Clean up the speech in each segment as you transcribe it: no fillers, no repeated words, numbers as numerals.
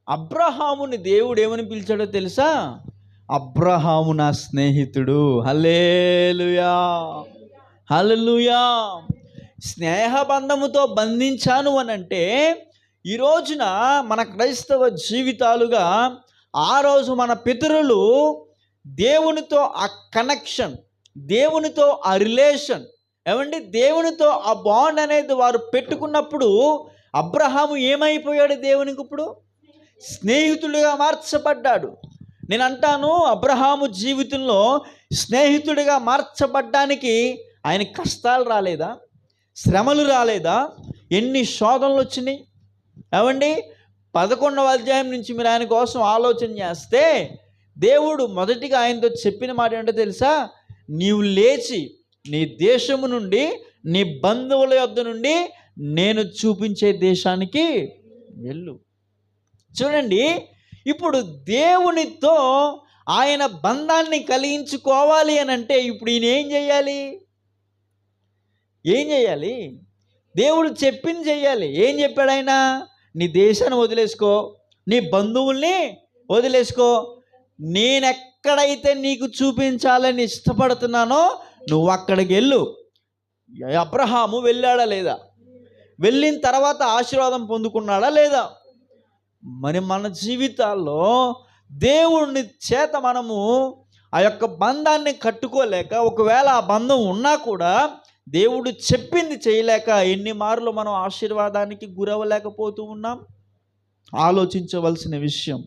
అబ్రహాముని దేవుడు ఏమని పిలిచాడో తెలుసా? అబ్రహాము నా స్నేహితుడు. హల్లెలూయా, హల్లెలూయా. స్నేహబంధముతో బంధించాను అనంటే ఈ రోజున మన క్రైస్తవ జీవితాలుగా ఆ రోజు మన పితరులు దేవునితో ఆ కనెక్షన్, దేవునితో ఆ రిలేషన్, ఏమండి, దేవునితో ఆ బాండ్ అనేది వారు పెట్టుకున్నప్పుడు అబ్రహాము ఏమైపోయాడు? దేవునికి ఇప్పుడు స్నేహితుడిగా మార్చబడ్డాడు. నేను అంటాను, అబ్రహాము జీవితంలో స్నేహితుడిగా మార్చబడ్డానికి ఆయన కష్టాలు రాలేదా? శ్రమలు రాలేదా? ఎన్ని శోధనలు వచ్చినాయి? ఏమండి, 11వ అధ్యాయం నుంచి మీరు ఆయన కోసం ఆలోచన చేస్తే దేవుడు మొదటిగా ఆయనతో చెప్పిన మాట ఏంటో తెలుసా? నీవు లేచి నీ దేశము నుండి, నీ బంధువుల యొద్ద నుండి నేను చూపించే దేశానికి వెళ్ళు. చూడండి, ఇప్పుడు దేవునితో ఆయన బంధాన్ని కలిగించుకోవాలి అని అంటే ఇప్పుడు ఈయన ఏం చేయాలి? దేవుడు చెప్పింది చెయ్యాలి. ఏం చెప్పాడు ఆయన? నీ దేశాన్ని వదిలేసుకో, నీ బంధువుల్ని వదిలేసుకో, నేనెక్కడైతే నీకు చూపించాలని ఇష్టపడుతున్నానో నువ్వు అక్కడికి వెళ్ళు. అబ్రహాము వెళ్ళాడా లేదా? వెళ్ళిన తర్వాత ఆశీర్వాదం పొందుకున్నాడా లేదా? మరి మన జీవితాల్లో దేవుని చేత మనము ఆ యొక్క బంధాన్ని కట్టుకోలేక, ఒకవేళ ఆ బంధం ఉన్నా కూడా దేవుడు చెప్పింది చేయలేక ఎన్ని మార్లు మనం ఆశీర్వాదానికి గురవలేకపోతూ ఉన్నాం. ఆలోచించవలసిన విషయం.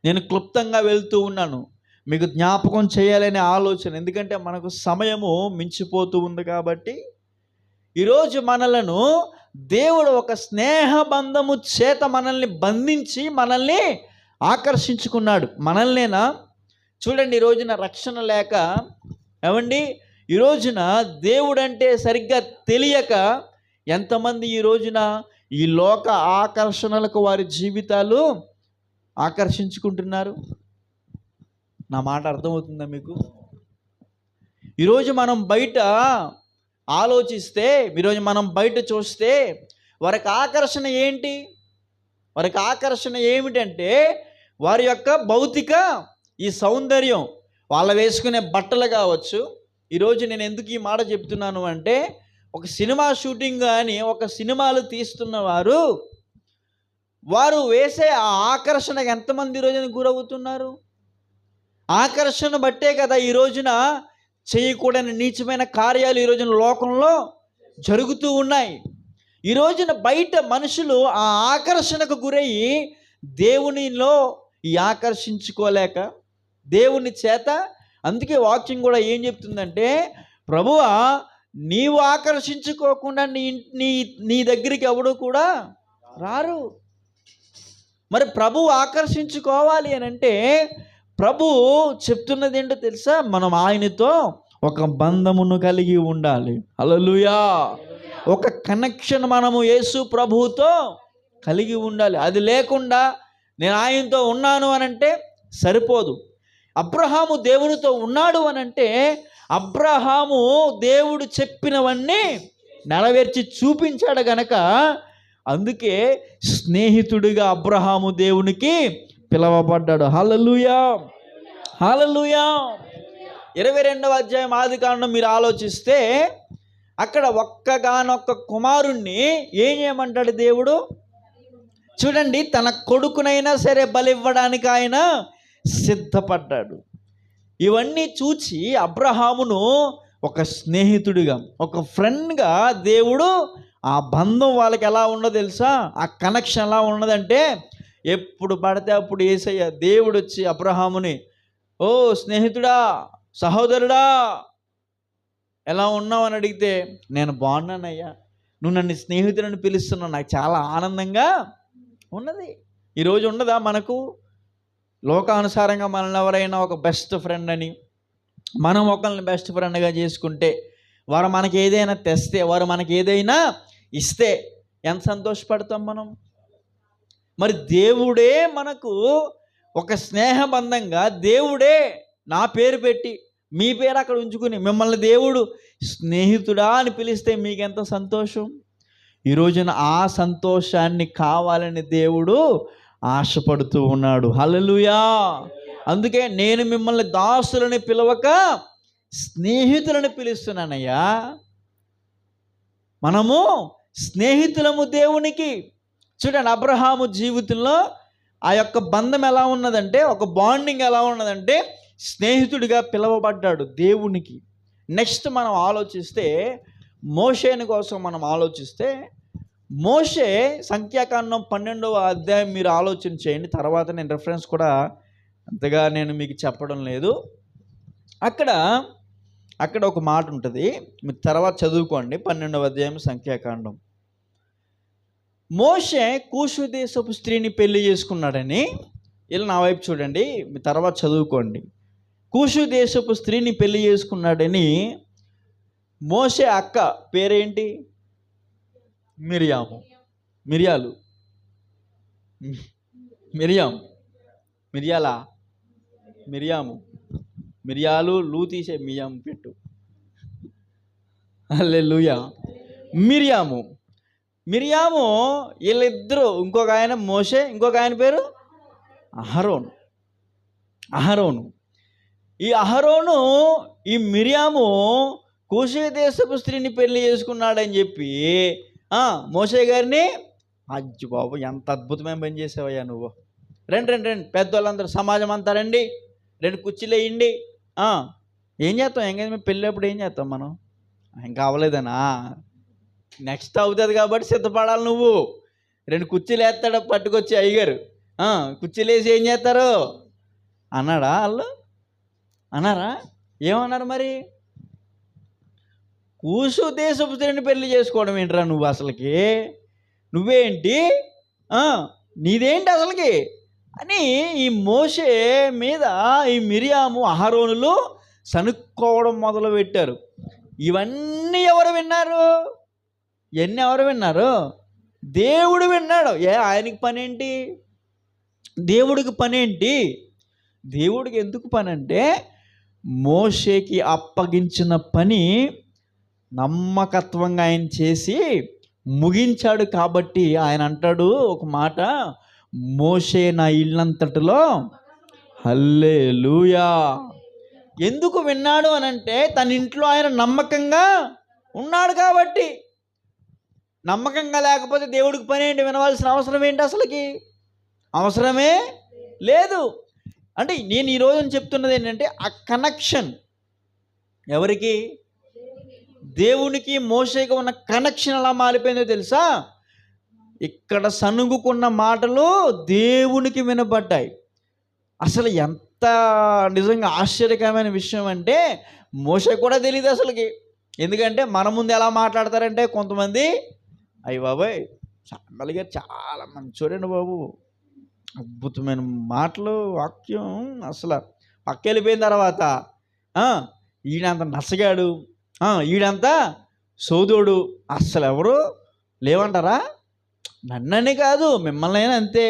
నేను క్లుప్తంగా వెళ్తూ ఉన్నాను, మీకు జ్ఞాపకం చేయాలనే ఆలోచన, ఎందుకంటే మనకు సమయము మించిపోతూ ఉంది కాబట్టి. ఈరోజు మనలను దేవుడు ఒక స్నేహబంధము చేత మనల్ని బంధించి మనల్ని ఆకర్షించుకున్నాడు. మనల్నేనా? చూడండి, ఈ రోజున రక్షణ లేక, ఏమండి, ఈ రోజున దేవుడంటే సరిగ్గా తెలియక ఎంతమంది ఈ రోజున ఈ లోక ఆకర్షణలకు వారి జీవితాలు ఆకర్షించుకుంటున్నారు. నా మాట అర్థమవుతుందా మీకు? ఈరోజు మనం బయట ఆలోచిస్తే, ఈరోజు మనం బయట చూస్తే వారికి ఆకర్షణ ఏంటి? వారికి ఆకర్షణ ఏమిటంటే వారి యొక్క భౌతిక ఈ సౌందర్యం, వాళ్ళ వేసుకునే బట్టలు కావచ్చు. ఈరోజు నేను ఎందుకు ఈ మాట చెప్తున్నాను అంటే, ఒక సినిమా షూటింగ్ కానీ ఒక సినిమాలు తీస్తున్న వారు వేసే ఆ ఆకర్షణకు ఎంతమంది ఈ రోజున గురవుతున్నారు? ఆకర్షణ బట్టే కదా ఈ రోజున చేయకూడని నీచమైన కార్యాలు ఈ రోజున లోకంలో జరుగుతూ ఉన్నాయి. ఈ రోజున బయట మనుషులు ఆ ఆకర్షణకు గురయ్యి దేవునిలో ఈ ఆకర్షించుకోలేక దేవుని చేత, అందుకే వాక్యం కూడా ఏం చెప్తుందంటే, ప్రభువా నీవు ఆకర్షించుకోకుండా నీ దగ్గరికి ఎవడు కూడా రారు. మరి ప్రభువు ఆకర్షించుకోవాలి అని అంటే ప్రభు చెప్తున్నది ఏంటో తెలుసా? మనం ఆయనతో ఒక బంధమును కలిగి ఉండాలి. హల్లెలూయా. ఒక కనెక్షన్ మనము యేసు ప్రభువుతో కలిగి ఉండాలి. అది లేకుండా నేను ఆయనతో ఉన్నాను అనంటే సరిపోదు. అబ్రహాము దేవునితో ఉన్నాడు అనంటే అబ్రహాము దేవుడు చెప్పినవన్నీ నెరవేర్చి చూపించాడు గనక, అందుకే స్నేహితుడిగా అబ్రహాము దేవునికి పిలవబడ్డాడు. హల్లెలూయా, హల్లెలూయా. 22వ అధ్యాయం ఆదికాండం మీరు ఆలోచిస్తే అక్కడ ఒక్కగానొక్క కుమారుణ్ణి ఏం చేయమంటాడు దేవుడు? చూడండి, తన కొడుకునైనా సరే బలివ్వడానికి ఆయన సిద్ధపడ్డాడు. ఇవన్నీ చూచి అబ్రహామును ఒక స్నేహితుడిగా, ఒక ఫ్రెండ్గా దేవుడు, ఆ బంధం వాళ్ళకి ఎలా ఉన్నదో తెలుసా? ఆ కనెక్షన్ ఎలా ఉన్నదంటే, ఎప్పుడు పడితే అప్పుడు యేసయ్య దేవుడు వచ్చి అబ్రహాముని, ఓ స్నేహితుడా, సహోదరుడా, ఎలా ఉన్నావు అని అడిగితే, నేను బాగున్నానయ్యా, నువ్వు నన్ను స్నేహితుడిని పిలుస్తున్నావు, నాకు చాలా ఆనందంగా ఉన్నది. ఈరోజు ఉండదా మనకు? లోకానుసారంగా మనల్ని ఎవరైనా ఒక బెస్ట్ ఫ్రెండ్ అని, మనం ఒకరిని బెస్ట్ ఫ్రెండ్గా చేసుకుంటే, వారు మనకి ఏదైనా తెస్తే, వారు మనకి ఏదైనా ఇస్తే ఎంత సంతోషపడతాం మనం. మరి దేవుడే మనకు ఒక స్నేహబంధంగా, దేవుడే నా పేరు పెట్టి మీ పేరు అక్కడ ఉంచుకుని మిమ్మల్ని దేవుడు స్నేహితుడా అని పిలిస్తే మీకెంత సంతోషం. ఈ రోజున ఆ సంతోషాన్ని కావాలని దేవుడు ఆశపడుతూ ఉన్నాడు. హల్లెలూయా. అందుకే నేను మిమ్మల్ని దాసులని పిలవక స్నేహితులను పిలుస్తున్నానయ్యా. మనము స్నేహితులము దేవునికి. చూడండి, అబ్రహాము జీవితంలో ఆ యొక్క బంధం ఎలా ఉన్నదంటే, ఒక బాండింగ్ ఎలా ఉన్నదంటే, స్నేహితుడిగా పిలువబడ్డాడు దేవునికి. నెక్స్ట్ మనం ఆలోచిస్తే మోషేని కోసం మనం ఆలోచిస్తే, మోషే సంఖ్యాకాండం 12వ అధ్యాయం మీరు ఆలోచన చేయండి. తర్వాత నేను రెఫరెన్స్ కూడా అంతగా నేను మీకు చెప్పడం లేదు. అక్కడ ఒక మాట ఉంటుంది, మీరు తర్వాత చదువుకోండి. 12వ అధ్యాయం సంఖ్యాకాండం. మోషే కూషు దేశపు స్త్రీని పెళ్లి చేసుకున్నాడని, ఇలా నా వైపు చూడండి, మీ తర్వాత చదువుకోండి. కూషు దేశపు స్త్రీని పెళ్లి చేసుకున్నాడని మోషే అక్క పేరేంటి? మిరియాలు. మిరియాలు లూ తీసే మియాం పెట్టు. హల్లెలూయా. మిరియాము వీళ్ళిద్దరూ, ఇంకొక ఆయన మోషే, ఇంకొక ఆయన పేరు అహరోను. ఈ అహరోను ఈ మిరియాము కూషు దేశపు స్త్రీని పెళ్లి చేసుకున్నాడని చెప్పి మోషే గారిని, అజ్జు బాబు ఎంత అద్భుతమైన పని చేసావయ్యా నువ్వు, రండి పెద్దవాళ్ళందరూ సమాజం అంతా రండి, 2 కుర్చీలు వేయండి. ఏం చేస్తాం? మేము పెళ్ళేప్పుడు ఏం చేస్తాం మనం? ఇంకా అవ్వలేదనా? నెక్స్ట్ అవుతుంది కాబట్టి సిద్ధపడాలి నువ్వు. 2 కుర్చీలు వేస్తాడు పట్టుకొచ్చి అయ్యగారు. కుర్చీలు వేసి ఏం చేస్తారు అన్నాడా? వాళ్ళు అన్నారా? ఏమన్నారు మరి? కూషు దేశపు స్త్రీని పెళ్లి చేసుకోవడం ఏంట్రా నువ్వు అసలుకి? నువ్వేంటి? నీదేంటి అసలుకి అని ఈ మోషే మీద ఈ మిరియాము అహరోనులు సనుక్కోవడం మొదలు పెట్టారు. ఇవన్నీ ఎవరు విన్నారు? దేవుడు విన్నాడు. ఆయనకి పనేంటి? దేవుడికి పనేంటి? దేవుడికి ఎందుకు పని అంటే, మోషేకి అప్పగించిన పని నమ్మకత్వంగా ఆయన చేసి ముగించాడు కాబట్టి ఆయన అంటాడు ఒక మాట, మోషే నా ఇల్లంతటిలో హల్లెలూయా. ఎందుకు విన్నాడు అని అంటే, తన ఇంట్లో ఆయన నమ్మకంగా ఉన్నాడు కాబట్టి. నమ్మకంగా లేకపోతే దేవుడికి పని ఏంటి? వినవలసిన అవసరం ఏంటి? అసలుకి అవసరమే లేదు. అంటే నేను ఈరోజు చెప్తున్నది ఏంటంటే, ఆ కనెక్షన్ ఎవరికి? దేవునికి మోషేకి ఉన్న కనెక్షన్ ఎలా మారిపోయిందో తెలుసా? ఇక్కడ సనుగుకున్న మాటలు దేవునికి వినబడ్డాయి. అసలు ఎంత నిజంగా ఆశ్చర్యకరమైన విషయం అంటే, మోషే కూడా తెలియదు అసలుకి. ఎందుకంటే మన ముందు ఎలా మాట్లాడతారంటే కొంతమంది, అయ్య బాబాయ్ చామల్ గారు చాలా మంచోడండి బాబు, అద్భుతమైన మాటలు, వాక్యం, అసలు పక్క వెళ్ళిపోయిన తర్వాత ఈడంత నచ్చగాడు, ఈడంతా సోదోడు, అస్సలు ఎవరు లేవంటారా? నన్నని కాదు, మిమ్మల్ని అయినా అంతే.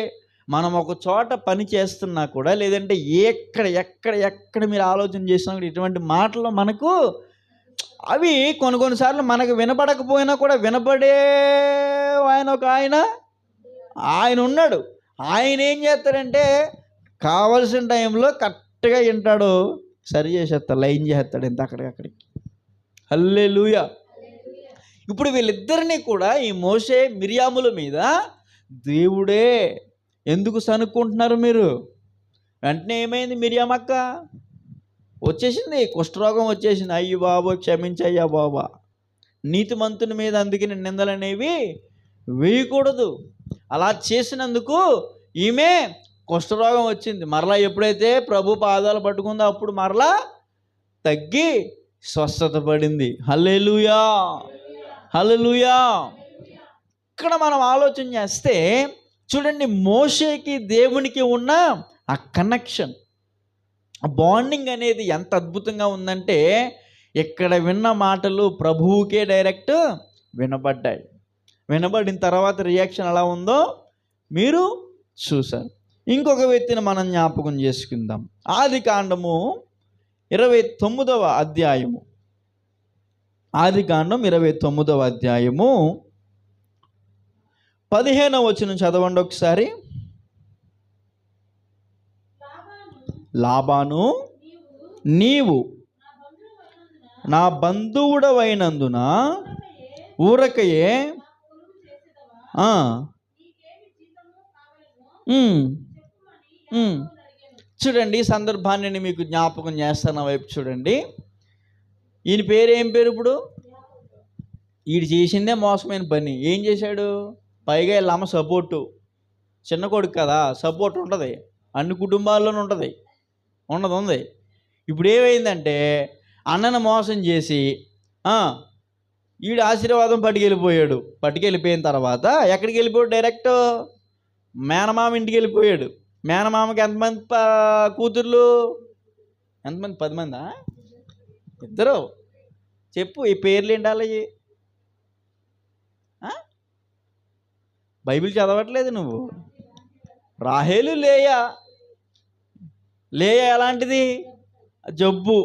మనం ఒక చోట పని చేస్తున్నా కూడా, లేదంటే ఎక్కడ మీరు ఆలోచన చేసినా కూడా ఇటువంటి మాటలు మనకు అవి కొన్నిసార్లు మనకు వినపడకపోయినా కూడా వినపడే ఆయన ఉన్నాడు. ఆయన ఏం చేస్తాడంటే కావలసిన టైంలో కరెక్ట్గా వింటాడు, సరి చేసేస్తాడు, లైన్ చేస్తాడు ఇంత అక్కడికి. హల్లెలూయా. ఇప్పుడు వీళ్ళిద్దరినీ కూడా ఈ మోషే మిరియాముల మీద దేవుడే ఎందుకు సనుక్కుంటున్నారు మీరు? వెంటనే ఏమైంది? మిరియామక్క వచ్చేసింది, కుష్ఠరోగం వచ్చేసింది. అయ్యో బాబు క్షమించయ్యా బాబా, నీతిమంతుని మీద అందుకని నిందలు అనేవి వేయకూడదు. అలా చేసినందుకు ఈమె కుష్ఠరోగం వచ్చింది. మరలా ఎప్పుడైతే ప్రభు పాదాలు పట్టుకుందో అప్పుడు మరలా తగ్గి స్వస్థత పడింది. హల్లెలూయా. ఇక్కడ మనం ఆలోచన చేస్తే చూడండి, మోషేకి దేవునికి ఉన్న ఆ కనెక్షన్, ఆ బాండింగ్ అనేది ఎంత అద్భుతంగా ఉందంటే, ఇక్కడ విన్న మాటలు ప్రభువుకే డైరెక్ట్ వినబడ్డాయి. వినబడిన తర్వాత రియాక్షన్ ఎలా ఉందో మీరు చూశారు. ఇంకొక వ్యక్తిని మనం జ్ఞాపకం చేసుకుందాం. ఆదికాండము 29వ అధ్యాయము. ఆదికాండం 29వ అధ్యాయము 15వ వచనం చదవండి ఒకసారి. లాబాను, నీవు నా బంధువుడవైనందున ఊరకయే చూడండి, ఈ సందర్భాన్ని నేను మీకు జ్ఞాపకం చేస్తాను. వైపు చూడండి. ఈయన పేరు ఏం పేరు? ఇప్పుడు ఈడు చేసిందే మోసమైన పని. ఏం చేశాడు? పైగా వీళ్ళ అమ్మ సపోర్టు. చిన్న కొడుకు కదా, సపోర్ట్ ఉంటుంది, అన్ని కుటుంబాల్లోనూ ఉంటుంది. ఉంది. ఇప్పుడు ఏమైందంటే అన్నను మోసం చేసి ఈడు ఆశీర్వాదం పట్టుకెళ్ళిపోయిన తర్వాత ఎక్కడికి వెళ్ళిపోయాడు? డైరెక్ట్ మేనమామ ఇంటికి వెళ్ళిపోయాడు. మేనమామకి ఎంతమంది కూతుర్లు? ఎంతమంది? 10 మందా? 2. చెప్పు, ఈ పేర్లు ఏంటి అలాగే? బైబిల్ చదవట్లేదు నువ్వు. రాహేలు, లేయా. ఎలాంటిది? జబ్బు.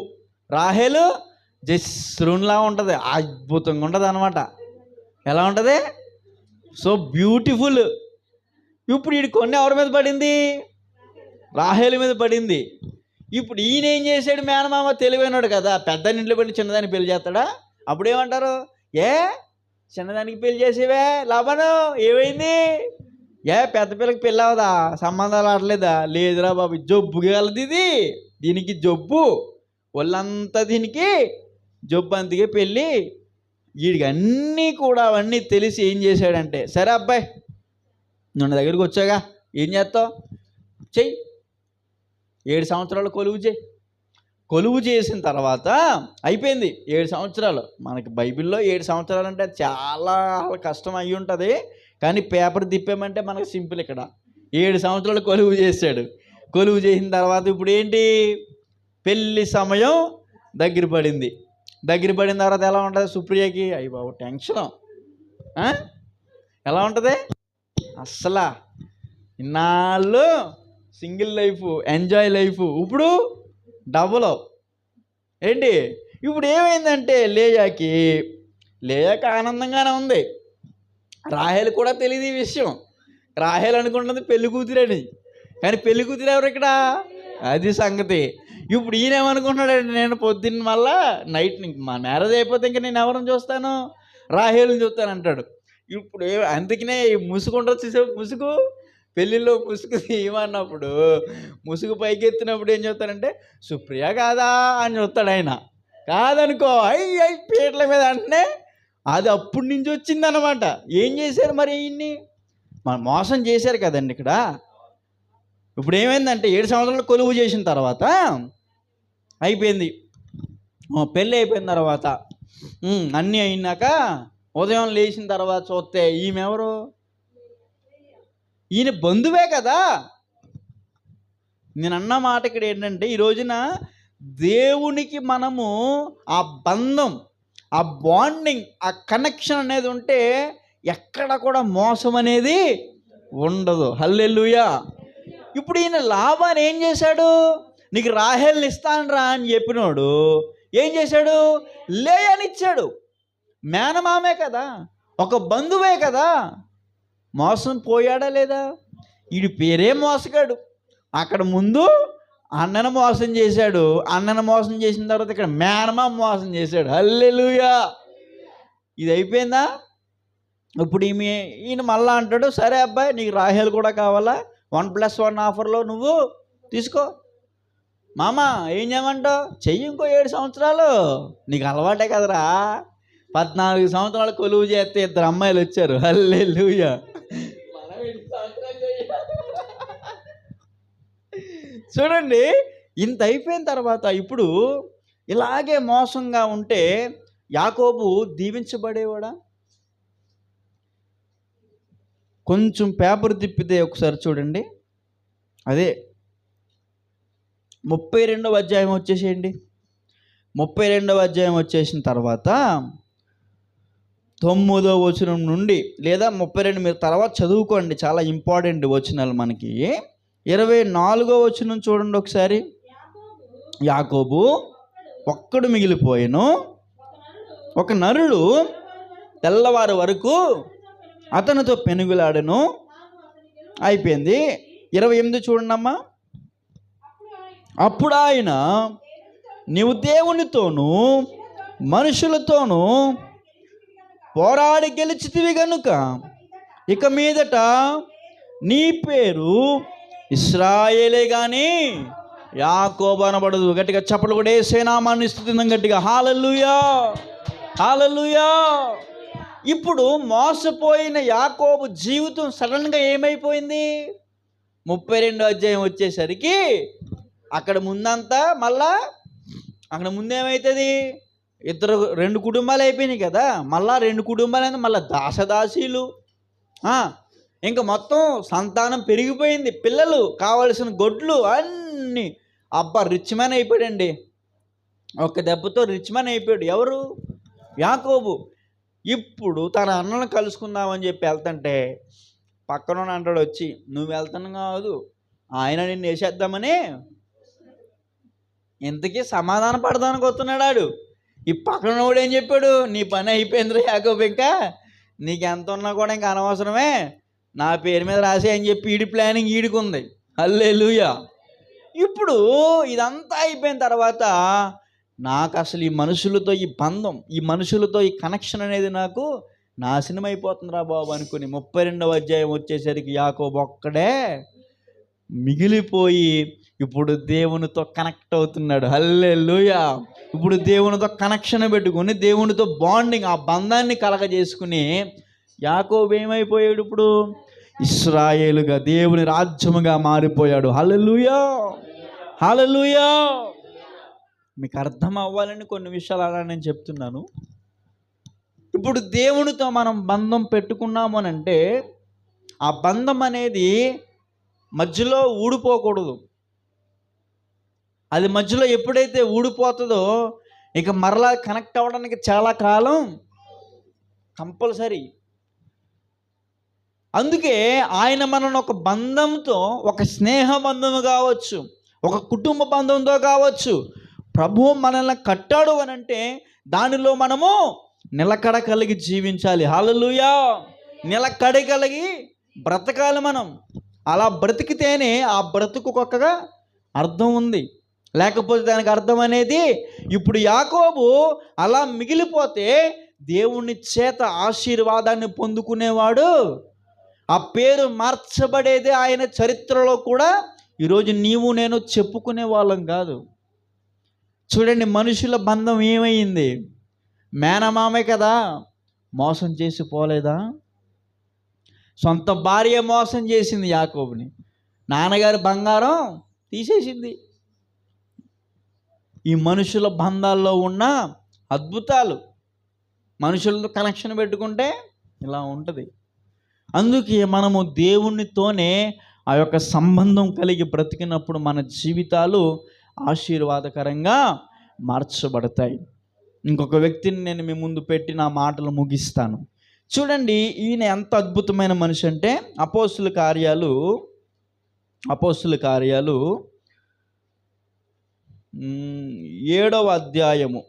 రాహేలు జస్రున్లా ఉంటుంది, అద్భుతంగా ఉంటుంది అనమాట. ఎలా ఉంటుంది? So beautiful. ఇప్పుడు వీడి కొన్ని ఎవరి మీద పడింది? రాహేలు మీద పడింది. ఇప్పుడు ఈయన ఏం చేశాడు? మేనమామ తెలివైనాడు కదా, పెద్దని ఇంట్లో పెట్టి చిన్నదానికి పెళ్లి చేస్తాడా? అప్పుడేమంటారు? చిన్నదానికి పెళ్లి చేసేవే లాభను, ఏమైంది? పెద్ద పిల్లకి పెళ్ళి అవదా? సంబంధాలు ఆడలేదా? లేదురా బాబు, జబ్బు కలది ఇది, దీనికి జబ్బు, వాళ్ళంతా దీనికి జబ్బు, అందుకే పెళ్ళి. వీడికి అన్నీ కూడా అవన్నీ తెలిసి ఏం చేశాడంటే, సరే అబ్బాయి నువ్వు నా దగ్గరికి వచ్చాగా, ఏం చేస్తావు? చెయ్యి, 7 సంవత్సరాలు కొలువు చేసిన తర్వాత అయిపోయింది. 7 సంవత్సరాలు. మనకి బైబిల్లో 7 సంవత్సరాలు అంటే చాలా కష్టం అయ్యి ఉంటుంది, కానీ పేపర్ తిప్పామంటే మనకు సింపుల్. ఇక్కడ 7 సంవత్సరాలు కొలువు చేశాడు. కొలువు చేసిన తర్వాత ఇప్పుడు ఏంటి? పెళ్ళి సమయం దగ్గర పడిన తర్వాత ఎలా ఉంటుంది సుప్రియకి? అయ్యి బాబు టెన్షను. ఎలా ఉంటుంది? అస్సలు ఇన్నాళ్ళు సింగిల్ లైఫ్, ఎంజాయ్ లైఫ్, ఇప్పుడు డబుల్ ఏంటి? ఇప్పుడు ఏమైందంటే లేయాకి ఆనందంగానే ఉంది. రాహేలు కూడా తెలియదు ఈ విషయం. రాహేలు అనుకుంటుంది పెళ్లి కూతురని, కానీ పెళ్లి కూతురు ఎవరు ఇక్కడ? అది సంగతి. ఇప్పుడు ఈయనేమనుకుంటున్నాడంటే, నేను పొద్దున్న మళ్ళా నైట్ మా మ్యారేజ్ అయిపోతే ఇంకా నేను ఎవరిని చూస్తాను? రాహేలుని చూస్తాను అంటాడు. ఇప్పుడు అందుకనే ముసుగుంటుంది చూసావు, ముసుగు పెళ్ళిళ్ళలో ముసుగు తీయమన్నప్పుడు ముసుగు పైకి ఎత్తినప్పుడు ఏం చెప్తాడంటే, సుప్రియ కాదా అని చూస్తాడు. ఆయన కాదనుకో, అయ్యి పీటల మీద అంటే అది అప్పటి నుంచి వచ్చిందనమాట. ఏం చేశారు మరి? ఇన్ని మనం మోసం చేశారు కదండి ఇక్కడ. ఇప్పుడు ఏమైందంటే 7 సంవత్సరాలు కొలువు చేసిన తర్వాత అయిపోయింది. పెళ్ళి అయిపోయిన తర్వాత అన్నీ అయినాక ఉదయం లేచిన తర్వాత చూస్తే ఈమెవరు? ఈయన బంధువే కదా. నేను అన్న మాట ఇక్కడ ఏంటంటే, ఈ రోజున దేవునికి మనము ఆ బంధం, ఆ బాండింగ్, ఆ కనెక్షన్ అనేది ఉంటే ఎక్కడ కూడా మోసం అనేది ఉండదు. హల్లెలూయా. ఇప్పుడు ఈయన లాబాను ఏం చేశాడు? నీకు రాహేల్ని ఇస్తానురా అని చెప్పినోడు ఏం చేశాడు? లేయనిచ్చాడు. మేనమామే కదా, ఒక బంధువే కదా. మోసం పోయాడా లేదా? వీడి పేరే మోసగాడు. అక్కడ ముందు అన్నను మోసం చేశాడు, అన్నను మోసం చేసిన తర్వాత ఇక్కడ మేనమామ మోసం చేశాడు. హల్లెలూయా. ఇది అయిపోయిందా? ఇప్పుడు ఈయన మళ్ళా అంటాడు, సరే అబ్బాయి నీకు రాహేలు కూడా కావాలా? 1+1 ఆఫర్లో నువ్వు తీసుకో. మామ ఏం చేయమంటావు? చెయ్యి, ఇంకో 7 సంవత్సరాలు. నీకు అలవాటే కదరా. 14 సంవత్సరాలు కొలువు చేస్తే 2 అమ్మాయిలు వచ్చారు. హల్లెలూయా. చూడండి, ఇంత అయిపోయిన తర్వాత ఇప్పుడు ఇలాగే మోసంగా ఉంటే యాకోబు దీవించబడేవాడా? కొంచెం పేపర్ తిప్పితే ఒకసారి చూడండి. అదే 32వ అధ్యాయం వచ్చేసేయండి. 32వ అధ్యాయం వచ్చేసిన తర్వాత 9వ వచనం నుండి, లేదా 32 మీరు తర్వాత చదువుకోండి, చాలా ఇంపార్టెంట్ వచనాలు మనకి. 24వ వచనం చూడండి ఒకసారి. యాకోబు ఒక్కడు మిగిలిపోయాను, ఒక నరుడు తెల్లవారు వరకు అతనితో పెనుగులాడను. అయిపోయింది. 28 చూడండి అమ్మా. అప్పుడు ఆయన, నీవు దేవునితోనూ మనుషులతోనూ పోరాడి గెలిచితివి గనుక ఇక మీదట నీ పేరు ఇశ్రాయేలే గాని యాకోబు అనబడదు. గట్టిగా చప్పట్లు కూడా యేసేనామాన్ని స్తుతిద్దాం గట్టిగా. హల్లెలూయా, హల్లెలూయా. ఇప్పుడు మోసపోయిన యాకోబు జీవితం సడన్గా ఏమైపోయింది? 32వ అధ్యాయం వచ్చేసరికి అక్కడ ముందంతా మళ్ళా అక్కడ ముందేమవుతుంది? రెండు కుటుంబాలు అయిపోయినాయి కదా, మళ్ళా 2 కుటుంబాలు మళ్ళీ దాసదాసీలు, ఇంకా మొత్తం సంతానం పెరిగిపోయింది, పిల్లలు, కావలసిన గొడ్లు అన్నీ. అబ్బా, రిచ్ మ్యాన్ అయిపోయాడండి. ఒక్క దెబ్బతో రిచ్ మ్యాన్ అయిపోయాడు. ఎవరు? యాకోబు. ఇప్పుడు తన అన్నను కలుసుకుందామని చెప్పి వెళ్తుంటే పక్కన అంటాడు వచ్చి, నువ్వు వెళ్తాను కాదు, ఆయన నిన్ను వేసేద్దామని. ఇంతకీ సమాధాన పడదానికి వస్తున్నాడు ఆడు. ఈ పక్కన వాడు ఏం చెప్పాడు? నీ పని అయిపోయిందిరా యాకోబు, ఇంకా నీకు ఎంత ఉన్నా కూడా ఇంకా అనవసరమే, నా పేరు మీద రాసే అని చెప్పి ఈడి ప్లానింగ్ ఈడుకుంది. హల్లెలూయా. ఇప్పుడు ఇదంతా అయిపోయిన తర్వాత నాకు అసలు ఈ మనుషులతో ఈ బంధం, ఈ మనుషులతో ఈ కనెక్షన్ అనేది నాకు నాశనం అయిపోతుందిరా బాబు అనుకుని 32వ అధ్యాయం వచ్చేసరికి యాకోబు ఒక్కడే మిగిలిపోయి ఇప్పుడు దేవునితో కనెక్ట్ అవుతున్నాడు. హల్లెలూయా. ఇప్పుడు దేవునితో కనెక్షన్ పెట్టుకుని దేవునితో బాండింగ్, ఆ బంధాన్ని కలగజేసుకుని యాకోబు ఏమైపోయాడు? ఇప్పుడు ఇశ్రాయేలుగా, దేవుని రాజ్యముగా మారిపోయాడు. హల్లెలూయా, హల్లెలూయా. మీకు అర్థం అవ్వాలని కొన్ని విషయాలు అలా నేను చెప్తున్నాను. ఇప్పుడు దేవునితో మనం బంధం పెట్టుకున్నాము అని అంటే ఆ బంధం అనేది మధ్యలో ఊడిపోకూడదు. అది మధ్యలో ఎప్పుడైతే ఊడిపోతుందో ఇక మరలా కనెక్ట్ అవ్వడానికి చాలా కాలం కంపల్సరీ. అందుకే ఆయన మనల్ని ఒక బంధంతో, ఒక స్నేహ బంధము కావచ్చు, ఒక కుటుంబ బంధంతో కావచ్చు, ప్రభువు మనల్ని కట్టాడు అని అంటే దానిలో మనము నిలకడ కలిగి జీవించాలి. హల్లెలూయా. నిలకడ కలిగి బ్రతకాలి మనం. అలా బ్రతికితేనే ఆ బ్రతుకుకొకగా అర్థం ఉంది, లేకపోతే దానికి అర్థం అనేది. ఇప్పుడు యాకోబు అలా మిగిలిపోతే దేవుని చేత ఆశీర్వాదాన్ని పొందుకునేవాడు, ఆ పేరు మార్చబడేది ఆయన చరిత్రలో కూడా ఈరోజు నీవు నేను చెప్పుకునే వాళ్ళం కాదు. చూడండి, మనుషుల బంధం ఏమైంది? మేనమామే కదా, మోసం చేసి పోలేదా? సొంత భార్య మోసం చేసింది యాకోబుని, నాన్నగారి బంగారం తీసేసింది. ఈ మనుషుల బంధాల్లో ఉన్న అద్భుతాలు, మనుషులతో కనెక్షన్ పెట్టుకుంటే ఇలా ఉంటుంది. అందుకే మనము దేవునితోనే ఆ యొక్క సంబంధం కలిగి బ్రతికినప్పుడు మన జీవితాలు ఆశీర్వాదకరంగా మార్చబడతాయి. ఇంకొక వ్యక్తిని నేను మీ ముందు పెట్టి నా మాటలు ముగిస్తాను. చూడండి, ఈయన ఎంత అద్భుతమైన మనిషి అంటే అపోస్తుల కార్యాలు 7వ అధ్యాయము.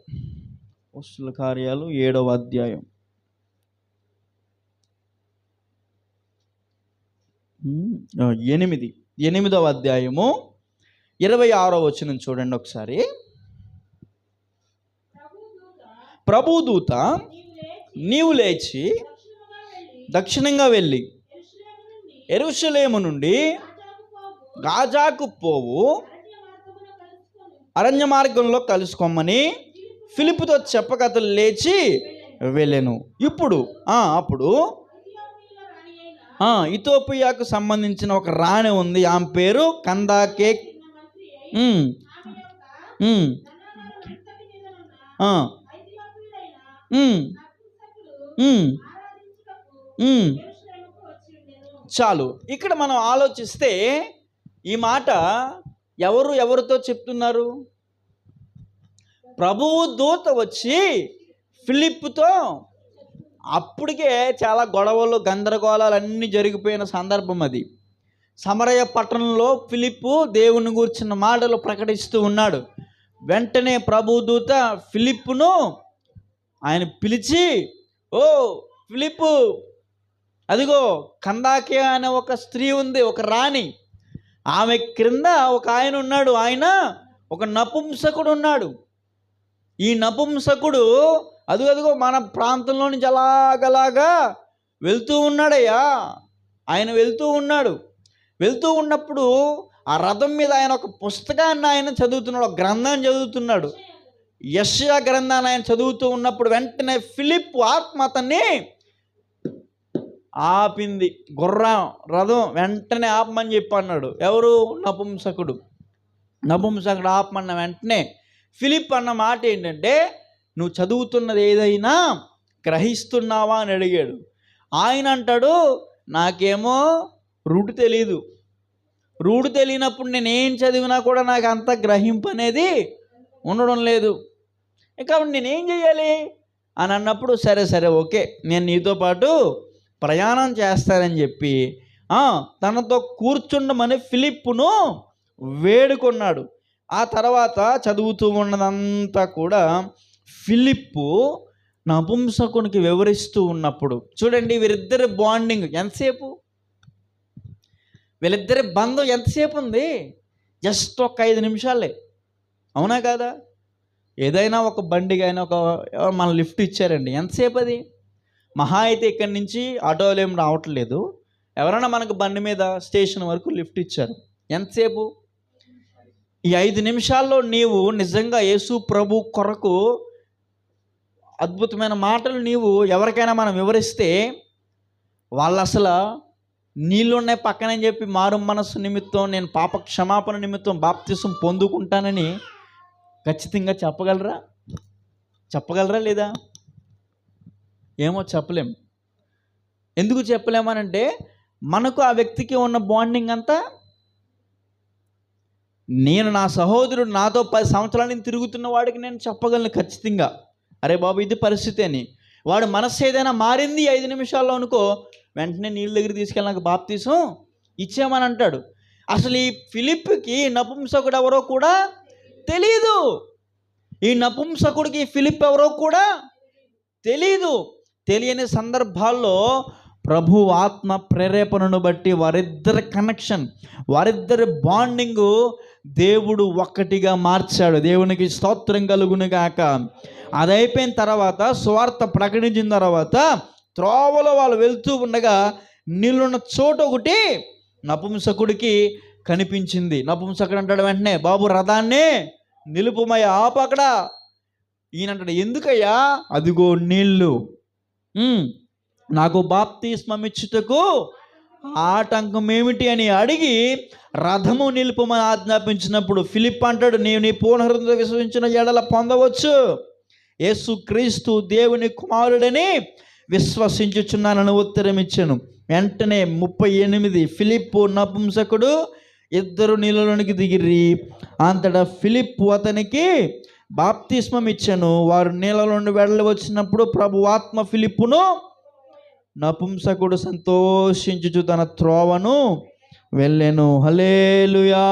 అపోస్తుల కార్యాలు 7వ అధ్యాయం 8వ అధ్యాయము 26వ వచనం చూడండి ఒకసారి. ప్రభుదూత నీవు లేచి దక్షిణంగా వెళ్ళి యెరూషలేము నుండి గాజాకు పోవు అరణ్య మార్గంలో కలుసుకోమని ఫిలిప్పుతో చెప్పక అతను లేచి వెళ్ళెను. అప్పుడు ఇథియోపియాకు సంబంధించిన ఒక రాణి ఉంది, ఆమె పేరు కందాకే. చాలు. ఇక్కడ మనం ఆలోచిస్తే ఈ మాట ఎవరితో చెప్తున్నారు? ప్రభువు దూత వచ్చి ఫిలిప్పుతో, అప్పటికే చాలా గొడవలు, గందరగోళాలు అన్నీ జరిగిపోయిన సందర్భం అది. సమరయ పట్టణంలో ఫిలిప్పు దేవుని గురించిన మాటలు ప్రకటిస్తూ ఉన్నాడు. వెంటనే ప్రభు దూత ఫిలిప్పును ఆయన పిలిచి, ఓ ఫిలిప్పు, అదిగో కందాకే అనే ఒక స్త్రీ ఉంది, ఒక రాణి, ఆమె క్రింద ఒక ఆయన ఉన్నాడు, ఆయన ఒక నపుంసకుడు ఉన్నాడు. ఈ నపుంసకుడు అదిగో మన ప్రాంతంలో నుంచి అలాగలాగా వెళ్తూ ఉన్నాడయ్యా. ఆయన వెళ్తూ ఉన్నాడు. వెళ్తూ ఉన్నప్పుడు ఆ రథం మీద ఆయన ఒక పుస్తకాన్ని ఆయన చదువుతున్నాడు, ఒక గ్రంథాన్ని చదువుతున్నాడు. యెషయా గ్రంథాన్ని ఆయన చదువుతూ ఉన్నప్పుడు వెంటనే ఫిలిప్పు ఆత్మ అతన్ని ఆపింది. రథం వెంటనే ఆపమని చెప్పి అన్నాడు. ఎవరు? నపుంసకుడు ఆపమన్న వెంటనే ఫిలిప్ అన్న మాట ఏంటంటే, నువ్వు చదువుతున్నది ఏదైనా గ్రహిస్తున్నావా అని అడిగాడు. ఆయన అంటాడు, నాకేమో రూటు తెలియనప్పుడు నేనేం చదివినా కూడా నాకు అంత గ్రహింపు అనేది ఉండడం లేదు. కాబట్టి నేనేం చేయాలి అని అన్నప్పుడు, సరే ఓకే, నేను నీతో పాటు ప్రయాణం చేస్తానని చెప్పి తనతో కూర్చుండమని ఫిలిప్పును వేడుకున్నాడు. ఆ తర్వాత చదువుతూ ఉన్నదంతా కూడా ఫిలిప్పు నపుంసకునికి వివరిస్తూ ఉన్నప్పుడు చూడండి, వీరిద్దరి బాండింగ్ ఎంతసేపు, వీళ్ళిద్దరి బంధం ఎంతసేపు ఉంది? జస్ట్ ఒక 5 నిమిషాలే, అవునా కాదా? ఏదైనా ఒక బండికి అయినా మన లిఫ్ట్ ఇచ్చారండి, ఎంతసేపు అది? మహా అయితే ఇక్కడి నుంచి ఆటోలు ఏం రావట్లేదు, ఎవరైనా మనకు బండి మీద స్టేషన్ వరకు లిఫ్ట్ ఇచ్చారు, ఎంతసేపు? ఈ 5 నిమిషాల్లో నీవు నిజంగా యేసు ప్రభు కొరకు అద్భుతమైన మాటలు నీవు ఎవరికైనా మనం వివరిస్తే, వాళ్ళు అసలు నీళ్ళున్నాయి పక్కనని చెప్పి మారు మనస్సు నిమిత్తం, నేను పాప క్షమాపణ నిమిత్తం బాప్తిసం పొందుకుంటానని ఖచ్చితంగా చెప్పగలరా లేదా? ఏమో చెప్పలేం. ఎందుకు చెప్పలేమనంటే, మనకు ఆ వ్యక్తికి ఉన్న బాండింగ్ అంతా, నేను నా సహోదరుడు నాతో 10 సంవత్సరాల నుంచి తిరుగుతున్న వాడికి నేను చెప్పగలను ఖచ్చితంగా, అరే బాబు ఇది పరిస్థితి అని. వాడు మనస్సు ఏదైనా మారింది 5 నిమిషాల్లో అనుకో, వెంటనే నీళ్ళ దగ్గర తీసుకెళ్ళి నాకు బాప్తీసం ఇచ్చామని అంటాడు. అసలు ఈ ఫిలిప్కి నపుంసకుడు ఎవరో కూడా తెలీదు. ఈ నపుంసకుడికి ఫిలిప్ ఎవరో కూడా తెలీదు. తెలియని సందర్భాల్లో ప్రభు ఆత్మ ప్రేరేపణను బట్టి వారిద్దరి కనెక్షన్, వారిద్దరి బాండింగు దేవుడు ఒక్కటిగా మార్చాడు. దేవునికి స్తోత్రం కలుగును గాక. అది అయిపోయిన తర్వాత, సువార్త ప్రకటించిన తర్వాత త్రోవలో వాళ్ళు వెళ్తూ ఉండగా నీళ్ళున్న చోట ఒకటి నపుంసకుడికి కనిపించింది. నపుంసకుడు అంటాడు వెంటనే, బాబు రథాన్ని నిలుపుమయ్యా, ఆపు అక్కడ. ఈయన అంటాడు, ఎందుకయ్యా? అదిగో నీళ్ళు, నాకు బాప్తిస్మం ఇచ్చుటకు ఆటంకం ఏమిటి అని అడిగి రథము నిలుపుమని ఆజ్ఞాపించినప్పుడు ఫిలిప్ అంటాడు, నీవు నీ పూర్ణ హృదయంతో విశ్వసించిన ఎడల పొందవచ్చు, యేసు క్రీస్తు దేవుని కుమారుడని విశ్వసించుచున్నానని ఉత్తరం ఇచ్చాను. వెంటనే 38 ఫిలిప్పు నపుంసకుడు ఇద్దరు నీళ్ళలోనికి దిగిరి. అంతటా ఫిలిప్పు అతనికి బాప్తిస్మం ఇచ్చాను. వారు నీళ్ళలో నుండి వెళ్ళి వచ్చినప్పుడు ప్రభు ఆత్మ ఫిలిప్పును, నపుంసకుడు సంతోషించుచు తన త్రోవను వెళ్ళెను. హల్లెలూయా,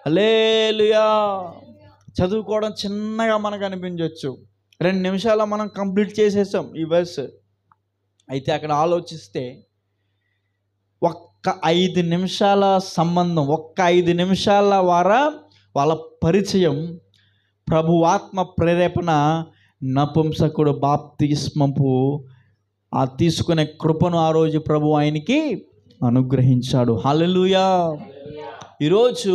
హల్లెలూయా. చదువుకోవడం చిన్నగా మనకు అనిపించవచ్చు, 2 నిమిషాల్లో మనం కంప్లీట్ చేసేసాం ఈ వర్స్. అయితే అక్కడ ఆలోచిస్తే ఒక్క 5 నిమిషాల సంబంధం, ఒక్క 5 నిమిషాల వాళ్ళ పరిచయం, ప్రభు ఆత్మ ప్రేరేపణ, నపుంసకుడు బాప్తిస్మపు తీసుకునే కృపను ఆ రోజు ప్రభు ఆయనకి అనుగ్రహించాడు. హల్లెలూయా. ఈరోజు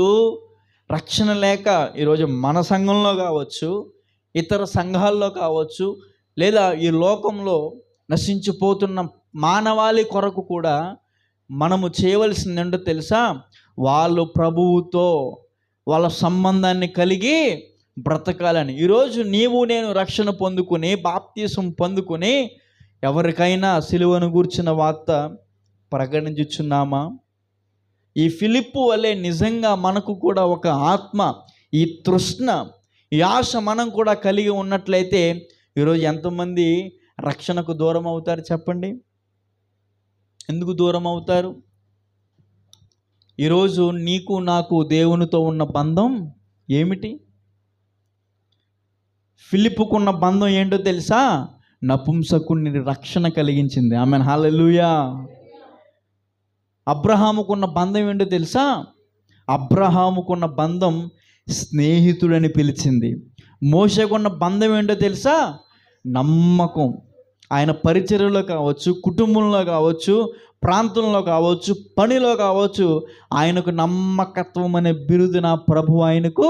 రక్షణ లేక ఈరోజు మన సంఘంలో కావచ్చు, ఇతర సంఘాల్లో కావచ్చు, లేదా ఈ లోకంలో నశించిపోతున్న మానవాళి కొరకు కూడా మనము చేయవలసింది ఏంటో తెలుసా? వాళ్ళు ప్రభువుతో వాళ్ళ సంబంధాన్ని కలిగి బ్రతకాలని. ఈరోజు నీవు నేను రక్షణ పొందుకుని బాప్తిసం పొందుకుని ఎవరికైనా సిలువను గూర్చిన వార్త ప్రకటించుచున్నామా? ఈ ఫిలిప్పు వలె నిజంగా మనకు కూడా ఒక ఆత్మ, ఈ తృష్ణ, ఈ ఆశ మనం కూడా కలిగి ఉన్నట్లయితే ఈరోజు ఎంతమంది రక్షణకు దూరం అవుతారు చెప్పండి? ఎందుకు దూరం అవుతారు? ఈరోజు నీకు నాకు దేవునితో ఉన్న బంధం ఏమిటి? ఫిలిప్పుకున్న బంధం ఏంటో తెలుసా? నపుంసకుని రక్షణ కలిగించింది. ఆమెన్, హల్లెలూయా. అబ్రహాముకున్న బంధం ఏంటో తెలుసా? అబ్రహాముకున్న బంధం స్నేహితుడని పిలిచింది. మోషేకున్న బంధం ఏంటో తెలుసా? నమ్మకం. ఆయన పరిచర్యలో కావచ్చు, కుటుంబంలో కావచ్చు, ప్రాంతంలో కావచ్చు, పనిలో కావచ్చు, ఆయనకు నమ్మకత్వం అనే బిరుదు నా ప్రభు ఆయనకు.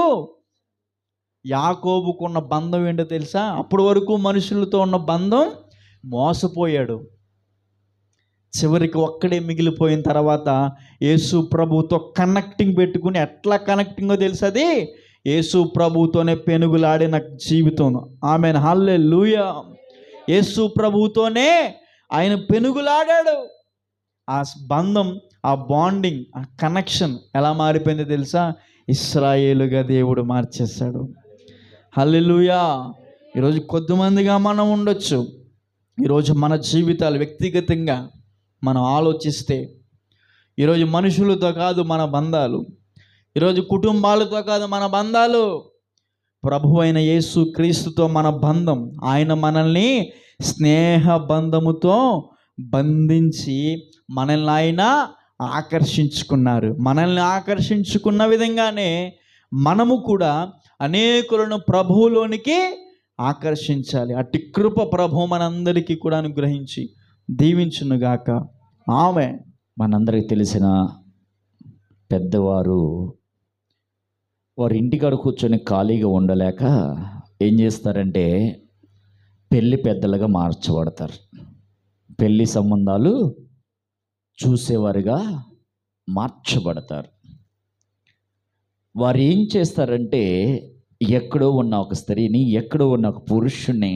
యాకోబుకున్న బంధం ఏంటో తెలుసా? అప్పటి వరకు మనుషులతో ఉన్న బంధం మోసపోయాడు. చివరికి ఒక్కడే మిగిలిపోయిన తర్వాత యేసు ప్రభుతో కనెక్టింగ్ పెట్టుకుని, ఎట్లా కనెక్టింగో తెలుసు, అది యేసు ప్రభుతోనే పెనుగులాడిన జీవితం. ఆమెన్, హల్లెలూయా. యేసు ప్రభుతోనే ఆయన పెనుగులాడాడు. ఆ బంధం, ఆ బాండింగ్, ఆ కనెక్షన్ ఎలా మారిపోయిందో తెలుసా? ఇశ్రాయేలుగా దేవుడు మార్చేశాడు. హల్లెలూయా. ఈరోజు కొద్దిమందిగా మనం ఉండొచ్చు. ఈరోజు మన జీవితాలు వ్యక్తిగతంగా మనం ఆలోచిస్తే, ఈరోజు మనుషులతో కాదు మన బంధాలు, ఈరోజు కుటుంబాలతో కాదు మన బంధాలు, ప్రభు అయిన యేసు క్రీస్తుతో మన బంధం. ఆయన మనల్ని స్నేహ బంధముతో బంధించి మనల్ని ఆయన ఆకర్షించుకున్నారు. మనల్ని ఆకర్షించుకున్న విధంగానే మనము కూడా అనేకులను ప్రభువులోనికి ఆకర్షించాలి. అట్టి కృప ప్రభు మనందరికీ కూడా అనుగ్రహించి దీవించునుగాక. ఆమె. మనందరికి తెలిసిన పెద్దవారు వారి ఇంటికాడ కూర్చొని ఖాళీగా ఉండలేక ఏం చేస్తారంటే పెళ్ళి పెద్దలుగా మార్చబడతారు. పెళ్ళి సంబంధాలు చూసేవారుగా మార్చబడతారు. వారు ఏం చేస్తారంటే ఎక్కడో ఉన్న ఒక స్త్రీని, ఎక్కడో ఉన్న ఒక పురుషుణ్ణి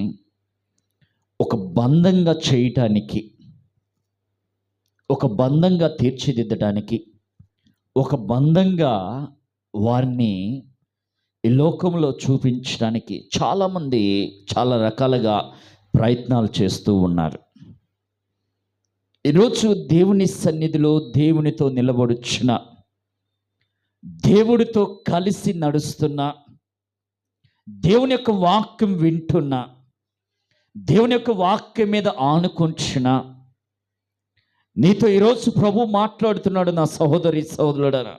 ఒక బంధంగా చేయటానికి, ఒక బంధంగా తీర్చిదిద్దడానికి, ఒక బంధంగా వారిని ఈ లోకంలో చూపించడానికి చాలామంది చాలా రకాలుగా ప్రయత్నాలు చేస్తూ ఉన్నారు. ఈరోజు దేవుని సన్నిధిలో దేవునితో నిలబడుచున్న, దేవుడితో కలిసి నడుస్తున్న, దేవుని యొక్క వాక్యం వింటున్న, దేవుని యొక్క వాక్యం మీద ఆనుకుంటున్న నీతో ఈరోజు ప్రభు మాట్లాడుతున్నాడు. నా సహోదరి సహోదరుడా,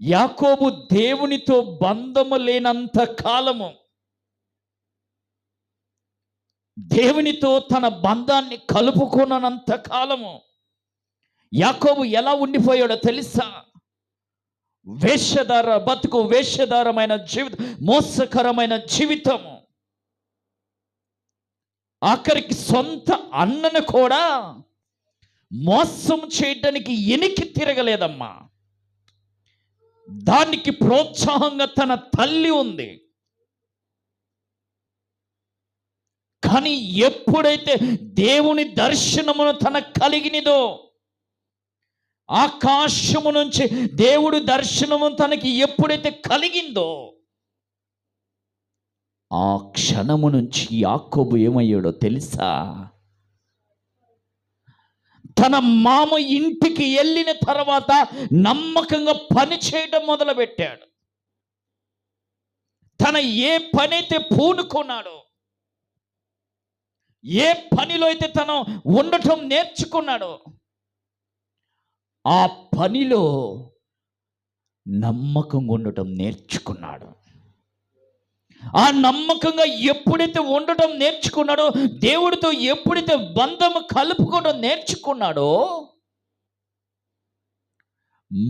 యాకోబు దేవునితో బంధము లేనంత కాలము, దేవునితో తన బంధాన్ని కలుపుకున్నంత కాలము యాకోబు ఎలా ఉండిపోయాడో తెలుసా? వేషధార బతుకు, వేషధారమైన జీవితం, మోసకరమైన జీవితము. ఆఖరికి సొంత అన్నను కూడా మోసం చేయడానికి ఎనికి తిరగలేదమ్మా. దానికి ప్రోత్సాహంగా తన తల్లి ఉంది. కానీ ఎప్పుడైతే దేవుని దర్శనమును తనకు కలిగినదో, ఆకాశము నుంచి దేవుడు దర్శనము తనకి ఎప్పుడైతే కలిగిందో, ఆ క్షణము నుంచి యాకోబు ఏమయ్యాడో తెలుసా? తన మామ ఇంటికి వెళ్ళిన తర్వాత నమ్మకంగా పని చేయడం మొదలుపెట్టాడు. తన ఏ పని అయితే పూనుకున్నాడో, ఏ పనిలో అయితే తను ఉండటం నేర్చుకున్నాడో, ఆ పనిలో నమ్మకంగా ఉండటం నేర్చుకున్నాడు. ఆ నమ్మకంగా ఎప్పుడైతే ఉండటం నేర్చుకున్నాడో, దేవుడితో ఎప్పుడైతే బంధము కలుపుకోవడం నేర్చుకున్నాడో,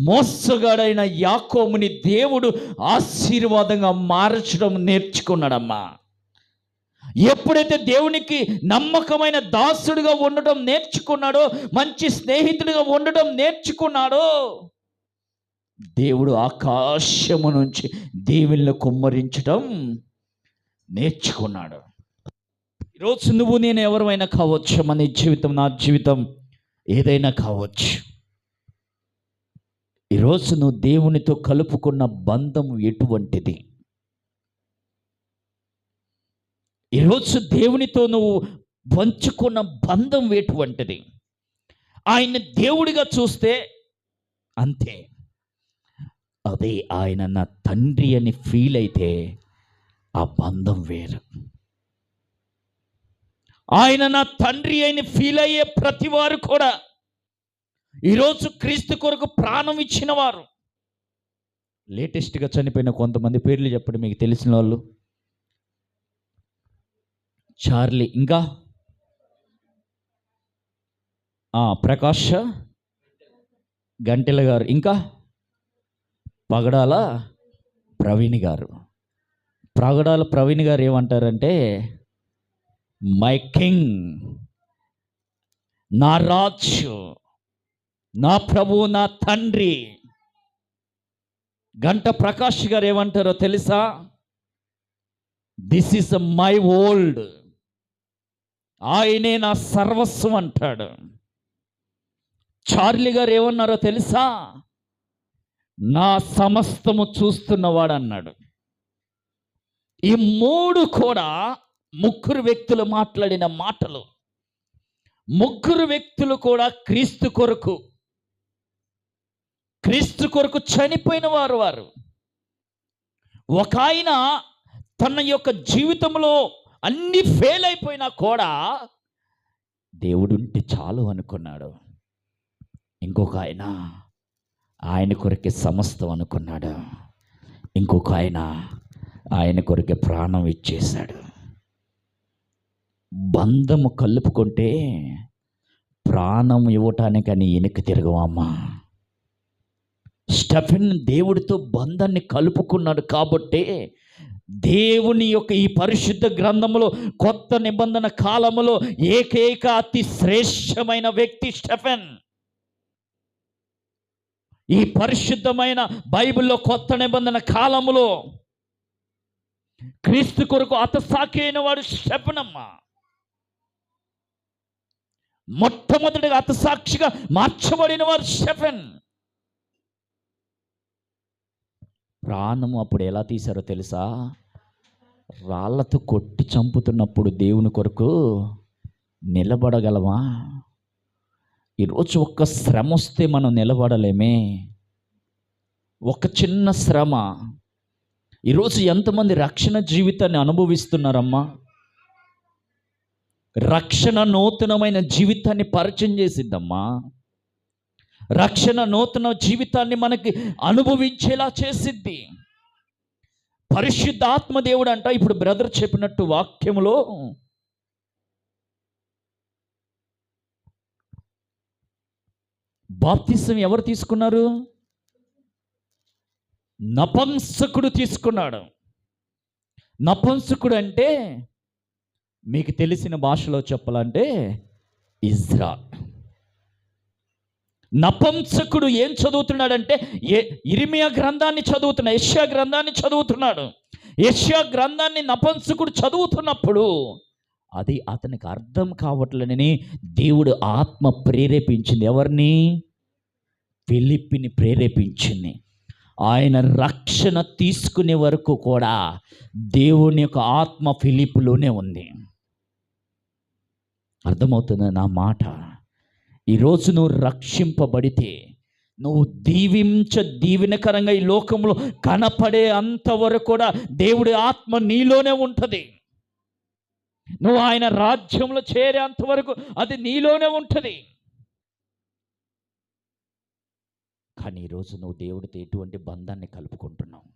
మోసగాడైన యాకోబుని దేవుడు ఆశీర్వాదంగా మార్చడం నేర్చుకున్నాడమ్మా. ఎప్పుడైతే దేవునికి నమ్మకమైన దాసుడిగా ఉండటం నేర్చుకున్నాడో, మంచి స్నేహితుడిగా ఉండటం నేర్చుకున్నాడో, దేవుడు ఆకాశము నుంచి దీవెనలు కుమ్మరించడం నేర్చుకున్నాడు. ఈరోజు నువ్వు నేను ఎవరైనా కావచ్చు, మన జీవితం, నా జీవితం ఏదైనా కావచ్చు. ఈరోజు నువ్వు దేవునితో కలుపుకున్న బంధం ఎటువంటిది? ఈరోజు దేవునితో నువ్వు పంచుకున్న బంధం ఎటువంటిది? ఆయన దేవుడిగా చూస్తే అంతే, అదే ఆయన నా తండ్రి అని ఫీల్ అయితే ఆ బంధం వేరు. ఆయన నా తండ్రి అని ఫీల్ అయ్యే ప్రతి వారు కూడా ఈరోజు క్రీస్తు కొరకు ప్రాణం ఇచ్చిన వారు. లేటెస్ట్గా చనిపోయిన కొంతమంది పేర్లు చెప్పండి మీకు తెలిసిన వాళ్ళు. చార్లీ, ఇంకా ప్రకాష్ గంటెల గారు, ఇంకా పగడాల ప్రవీణ్ గారు. పగడాల ప్రవీణ్ గారు ఏమంటారంటే, మై కింగ్, నా రాజు, నా ప్రభు, నా తండ్రి. గంట ప్రకాష్ గారు ఏమంటారో తెలుసా? దిస్ ఈస్ మై వరల్డ్, ఆయనే నా సర్వస్వం అంటాడు. చార్లీ గారు ఏమన్నారో తెలుసా? నా సమస్తము చూస్తున్నవాడు అన్నాడు. ఈ మూడు కూడా ముగ్గురు వ్యక్తులు మాట్లాడిన మాటలు. ముగ్గురు వ్యక్తులు కూడా క్రీస్తు కొరకు చనిపోయిన వారు. ఒక ఆయన తన యొక్క జీవితంలో అన్ని ఫెయిల్ అయిపోయినా కూడా దేవుడుంటే చాలు అనుకున్నాడు. ఇంకొక ఆయన కొరకే సమస్తం అనుకున్నాడు. ఇంకొక ఆయన కొరకే ప్రాణం ఇచ్చేశాడు. బంధము కలుపుకుంటే ప్రాణం ఇవ్వటానికని వెనక్కి తిరగవమ్మా. స్టెఫెన్ దేవుడితో బంధాన్ని కలుపుకున్నాడు కాబట్టి దేవుని యొక్క ఈ పరిశుద్ధ గ్రంథములో కొత్త నిబంధన కాలములో ఏకైక అతి శ్రేష్టమైన వ్యక్తి స్టెఫెన్. ఈ పరిశుద్ధమైన బైబిల్లో కొత్త నిబంధన కాలములో క్రీస్తు కొరకు హతసాక్షి అయిన వాడు స్టెఫెనమ్మ. మొట్టమొదటిగా హతసాక్షిగా మార్చబడిన వాడు స్టెఫెన్. ప్రాణము అప్పుడు ఎలా తీశారో తెలుసా? రాళ్లతో కొట్టి చంపుతున్నప్పుడు దేవుని కొరకు నిలబడగలమా? ఈరోజు ఒక్క శ్రమ వస్తే మనం నిలబడలేమే. ఒక చిన్న శ్రమ. ఈరోజు ఎంతమంది రక్షణ జీవితాన్ని అనుభవిస్తున్నారమ్మా? రక్షణ నూతనమైన జీవితాన్ని పరిచయం చేసిద్దమ్మా. రక్షణ నూతన జీవితాన్ని మనకి అనుభవించేలా చేసిద్ది. పరిశుద్ధాత్మ దేవుడు అంట. ఇప్పుడు బ్రదర్ చెప్పినట్టు వాక్యములో బాప్తిసం ఎవరు తీసుకున్నారు? నపుంసకుడు తీసుకున్నాడు. నపుంసకుడు అంటే మీకు తెలిసిన భాషలో చెప్పాలంటే ఇజ్రా. నపుంసకుడు ఏం చదువుతున్నాడంటే ఇర్మియా గ్రంథాన్ని చదువుతున్నాడు, యెషయా గ్రంథాన్ని చదువుతున్నాడు. యెషయా గ్రంథాన్ని నపుంసకుడు చదువుతున్నప్పుడు అది అతనికి అర్థం కావట్లేదని దేవుడు ఆత్మ ప్రేరేపించింది. ఎవరిని? ఫిలిప్పిని ప్రేరేపించింది. ఆయన రక్షణ తీసుకునే వరకు కూడా దేవుని యొక్క ఆత్మ ఫిలిప్పులోనే ఉంది. అర్థమవుతుంది నా మాట? ఈరోజు నువ్వు రక్షింపబడితే, నువ్వు దీవెనకరంగా ఈ లోకంలో కనపడే అంతవరకు కూడా దేవుడి ఆత్మ నీలోనే ఉంటుంది. నువ్వు ఆయన రాజ్యంలో చేరేంతవరకు అది నీలోనే ఉంటుంది. కానీ ఈరోజు నువ్వు దేవుడితో ఎటువంటి బంధాన్ని కలుపుకుంటున్నావు?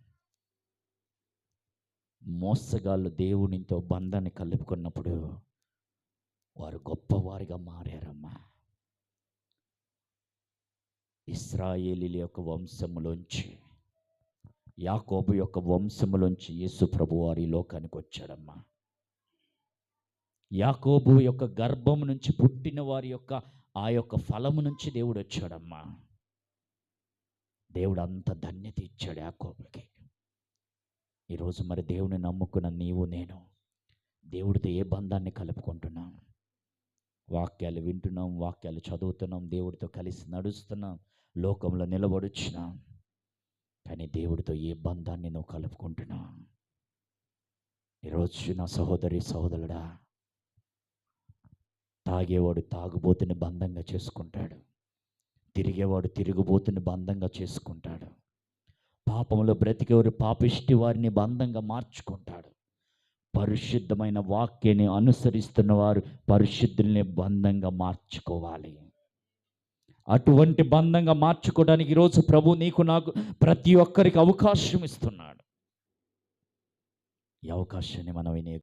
మోసగాళ్ళు దేవునితో బంధాన్ని కలుపుకున్నప్పుడు వారు గొప్పవారిగా మారారమ్మా. ఇశ్రాయేలీల యొక్క వంశములోంచి, యాకోబు యొక్క వంశములోంచి యేసు ప్రభు వారి లోకానికి వచ్చాడమ్మా. యాకోబు యొక్క గర్భము నుంచి పుట్టిన వారి యొక్క ఆ యొక్క ఫలము నుంచి దేవుడు వచ్చాడమ్మా. దేవుడు అంత ధన్యత ఇచ్చాడు యాకోబుకి. ఈరోజు మరి దేవుని నమ్ముకున్న నీవు నేను దేవుడితో ఏ బంధాన్ని కలుపుకుంటున్నాం? వాక్యాలు వింటున్నాం, వాక్యాలు చదువుతున్నాం, దేవుడితో కలిసి నడుస్తున్నాం, లోకంలో నిలబడుచున్నాం. కానీ దేవుడితో ఏ బంధాన్ని నువ్వు కలుపుకుంటున్నావు? ఈరోజు నా సహోదరి సహోదరుడా, తాగేవాడు తాగుబోతుని బంధంగా చేసుకుంటాడు. తిరిగేవాడు తిరుగుబోతుని బంధంగా చేసుకుంటాడు. పాపంలో బ్రతికేవారు పాపిష్టి వారిని బంధంగా మార్చుకుంటాడు. పరిశుద్ధమైన వాక్యాన్ని అనుసరిస్తున్న వారు పరిశుద్ధుల్ని బంధంగా మార్చుకోవాలి. అటువంటి బంధంగా మార్చుకోవడానికి ఈరోజు ప్రభు నీకు నాకు ప్రతి ఒక్కరికి అవకాశం ఇస్తున్నాడు. ఈ అవకాశాన్ని మనం